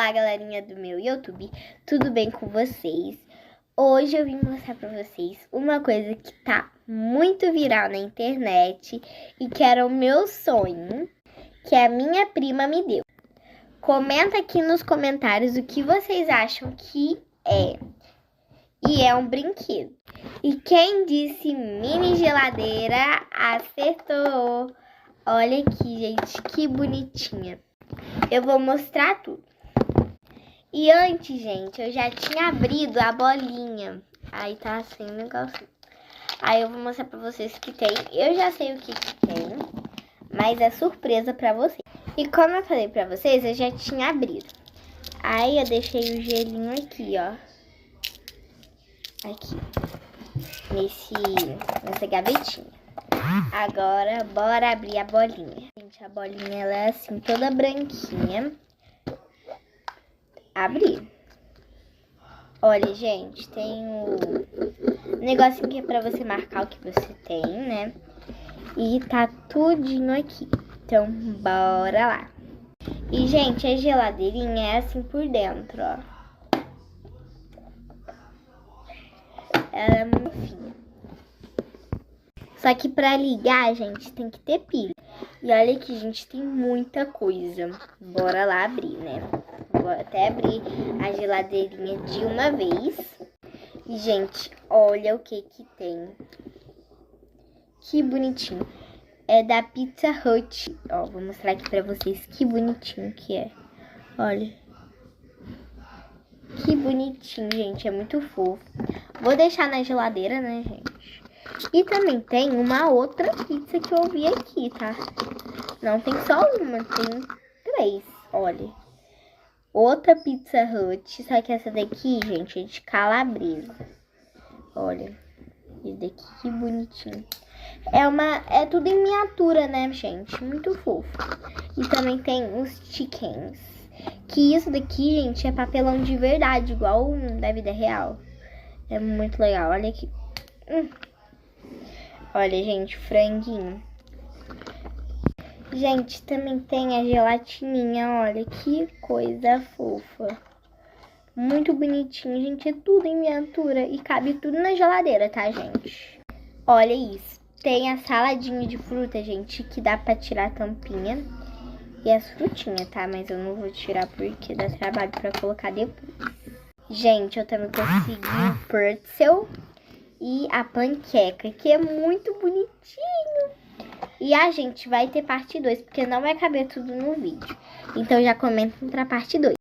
Olá, galerinha do meu YouTube, tudo bem com vocês? Hoje eu vim mostrar pra vocês uma coisa que tá muito viral na internet e que era o meu sonho, que a minha prima me deu. Comenta aqui nos comentários o que vocês acham que é. E é um brinquedo. E quem disse mini geladeira acertou. Olha aqui, gente, que bonitinha. Eu vou mostrar tudo. E antes, gente, eu já tinha abrido a bolinha. Aí tá assim o negócio. Aí eu vou mostrar pra vocês que tem. Eu já sei o que tem, mas é surpresa pra vocês. E como eu falei pra vocês, eu já tinha abrido. Aí eu deixei o gelinho aqui, ó. Aqui. Nessa gavetinha. Agora, bora abrir a bolinha. Gente, a bolinha, ela é assim, toda branquinha. Abrir. Olha, gente, tem o negocinho que é pra você marcar o que você tem, né? E tá tudinho aqui. Então, bora lá. E, gente, a geladeirinha é assim por dentro, ó. Ela é muito fina. Só que pra ligar, gente, tem que ter pilha. E olha aqui, gente, tem muita coisa. Bora lá abrir, né? Vou até abrir a geladeirinha de uma vez. E, gente, olha o que tem. Que bonitinho. É da Pizza Hut. Ó, vou mostrar aqui pra vocês que bonitinho que é. Olha. Que bonitinho, gente. É muito fofo. Vou deixar na geladeira, né, gente? E também tem uma outra pizza que eu vi aqui, tá? Não tem só uma, tem 3, olha. Outra Pizza Hut, só que essa daqui, gente, é de calabresa. Olha, esse daqui, que bonitinho. É tudo em miniatura, né, gente? Muito fofo. E também tem os chickens. Que isso daqui, gente, é papelão de verdade, igual da vida real. É muito legal, olha aqui. Olha, gente, franguinho. Gente, também tem a gelatininha, olha, que coisa fofa. Muito bonitinho, gente, é tudo em miniatura e cabe tudo na geladeira, tá, gente? Olha isso. Tem a saladinha de fruta, gente, que dá pra tirar a tampinha. E as frutinhas, tá? Mas eu não vou tirar porque dá trabalho pra colocar depois. Gente, eu também consegui o pretzel e a panqueca, que é muito bonitinho. E a gente vai ter parte 2, porque não vai caber tudo no vídeo. Então já comentem pra parte 2.